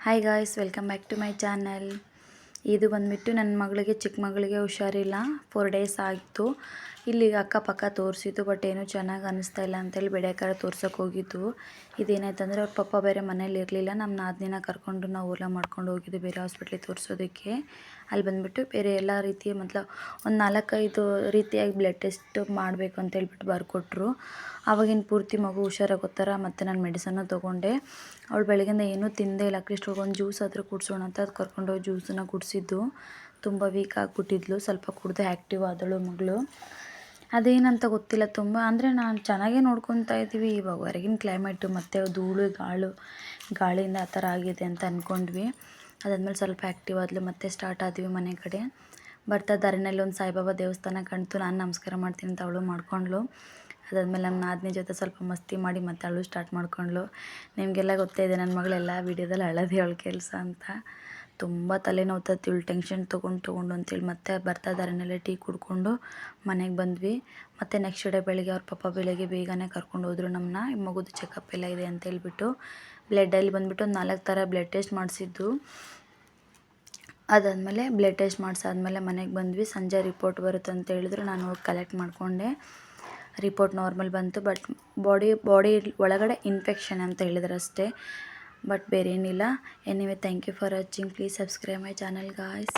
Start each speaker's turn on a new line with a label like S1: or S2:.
S1: Hi guys, welcome back to my channel. ಇದು ಬಂದುಬಿಟ್ಟು ನನ್ನ ಮಗಳಿಗೆ, ಚಿಕ್ಕ ಮಗಳಿಗೆ ಹುಷಾರಿಲ್ಲ. 4 ಡೇಸ್ ಆಗಿತ್ತು. ಇಲ್ಲಿಗೆ ಅಕ್ಕಪಕ್ಕ ತೋರಿಸಿದ್ದು, ಬಟ್ ಏನೂ ಚೆನ್ನಾಗಿ ಅನ್ನಿಸ್ತಾ ಇಲ್ಲ ಅಂತೇಳಿ ಬೆಳೆಕಾರ ತೋರ್ಸೋಕೆ ಹೋಗಿದ್ದು. ಇದೇನಾಯ್ತಂದರೆ ಅವ್ರ ಪಪ್ಪ ಬೇರೆ ಮನೇಲಿ ಇರಲಿಲ್ಲ. ನಮ್ಮ ನಾದಿನಿನ ಕರ್ಕೊಂಡು ನಾವು ಓಲಾ ಮಾಡ್ಕೊಂಡು ಹೋಗಿದ್ದು ಬೇರೆ ಹಾಸ್ಪಿಟ್ಲಿಗೆ ತೋರಿಸೋದಕ್ಕೆ. ಅಲ್ಲಿ ಬಂದುಬಿಟ್ಟು ಬೇರೆ ಎಲ್ಲ ರೀತಿಯ ಒಂದು 4-5 ರೀತಿಯಾಗಿ ಬ್ಲಡ್ ಟೆಸ್ಟ್ ಮಾಡಬೇಕು ಅಂತೇಳ್ಬಿಟ್ಟು ಬರ್ಕೊಟ್ರು. ಆವಾಗಿನ ಪೂರ್ತಿ ಮಗು ಹುಷಾರಾಗೋತ್ತರ ಮತ್ತು ನಾನು ಮೆಡಿಸನ್ನು ತೊಗೊಂಡೆ. ಅವಳು ಬೆಳಗ್ಗೆಯಿಂದ ಏನೂ ತಿಂದೇ ಇಲ್ಲ. ಅಟ್ಲೀಸ್ಟ್ ಒಂದು ಜ್ಯೂಸ್ ಆದರೂ ಕುಡಿಸೋಣ ಅಂತ ಅದು ಕರ್ಕೊಂಡೋಗಿ ಜ್ಯೂಸನ್ನು ಕುಡಿಸಿದ್ದು. ತುಂಬ ವೀಕ್ ಆಗಿಬಿಟ್ಟಿದ್ಲು. ಸ್ವಲ್ಪ ಕುಡಿದು ಆ್ಯಕ್ಟಿವ್ ಆದಳು ಮಗಳು. ಅದೇನಂತ ಗೊತ್ತಿಲ್ಲ, ತುಂಬ ಅಂದರೆ ನಾನು ಚೆನ್ನಾಗೇ ನೋಡ್ಕೊತಾ ಇದ್ದೀವಿ. ಇವಾಗ ಹೊರಗಿನ ಕ್ಲೈಮೇಟು ಮತ್ತು ಧೂಳು ಗಾಳಿಯಿಂದ ಆ ಥರ ಆಗಿದೆ ಅಂತ ಅಂದ್ಕೊಂಡ್ವಿ. ಅದಾದಮೇಲೆ ಸ್ವಲ್ಪ ಆ್ಯಕ್ಟಿವ್ ಆದಳು, ಮತ್ತೆ ಸ್ಟಾರ್ಟ್ ಆದ್ವಿ ಮನೆ ಕಡೆ. ಬರ್ತಾ ದಾರಿನಲ್ಲಿ ಒಂದು ಸಾಯಿಬಾಬಾ ದೇವಸ್ಥಾನ ಕಾಣ್ತು. ನಾನು ನಮಸ್ಕಾರ ಮಾಡ್ತೀನಿ ಅಂತ ಅವಳು ಮಾಡ್ಕೊಂಡ್ಳು. ಅದಾದಮೇಲೆ ನಮ್ಮ ನಾದಿನಿ ಜೊತೆ ಸ್ವಲ್ಪ ಮಸ್ತಿ ಮಾಡಿ ಮತ್ತೆ ಅವಳು ಸ್ಟಾರ್ಟ್ ಮಾಡ್ಕೊಂಡ್ಳು. ನಿಮಗೆಲ್ಲ ಗೊತ್ತೇ ಇದೆ ನನ್ನ ಮಗಳೆಲ್ಲ ವೀಡಿಯೋದಲ್ಲಿ ಅಳೋದೇ ಅವಳ ಕೆಲಸ ಅಂತ. ತುಂಬ ತಲೆನೋವ್ತತ್ತು ಇವಳು ಟೆನ್ಷನ್ ತೊಗೊಂಡು ಅಂತೇಳಿ. ಮತ್ತೆ ಬರ್ತಾ ದಾರಿನಲ್ಲೇ ಟೀ ಕುಡ್ಕೊಂಡು ಮನೆಗೆ ಬಂದ್ವಿ. ಮತ್ತು ನೆಕ್ಸ್ಟ್ ಡೇ ಬೆಳಗ್ಗೆ ಅವ್ರ ಪಪ್ಪ ಬೆಳಗ್ಗೆ ಬೇಗನೆ ಕರ್ಕೊಂಡು ಹೋದ್ರು ನಮ್ಮನ್ನ. ಮಗುದು ಚೆಕಪ್ ಎಲ್ಲ ಇದೆ ಅಂತ ಹೇಳ್ಬಿಟ್ಟು. ಬ್ಲಡ್ಡಲ್ಲಿ ಬಂದುಬಿಟ್ಟು ಒಂದು 4 ಥರ ಬ್ಲಡ್ ಟೆಸ್ಟ್ ಮಾಡಿಸಿದ್ದು. ಅದಾದಮೇಲೆ ಬ್ಲಡ್ ಟೆಸ್ಟ್ ಮಾಡಿಸಾದ್ಮೇಲೆ ಮನೆಗೆ ಬಂದ್ವಿ. ಸಂಜೆ ರಿಪೋರ್ಟ್ ಬರುತ್ತೆ ಅಂತ ಹೇಳಿದ್ರು. ನಾನು ಹೋಗಿ ಕಲೆಕ್ಟ್ ಮಾಡಿಕೊಂಡೆ. ರಿಪೋರ್ಟ್ ನಾರ್ಮಲ್ ಬಂತು, ಬಟ್ ಬಾಡಿ ಒಳಗಡೆ ಇನ್ಫೆಕ್ಷನ್ ಅಂತ ಹೇಳಿದ್ರು ಅಷ್ಟೇ, ಬಟ್ ಬೇರೆ ಏನಿಲ್ಲ. Anyway, thank you for watching. Please subscribe my channel guys.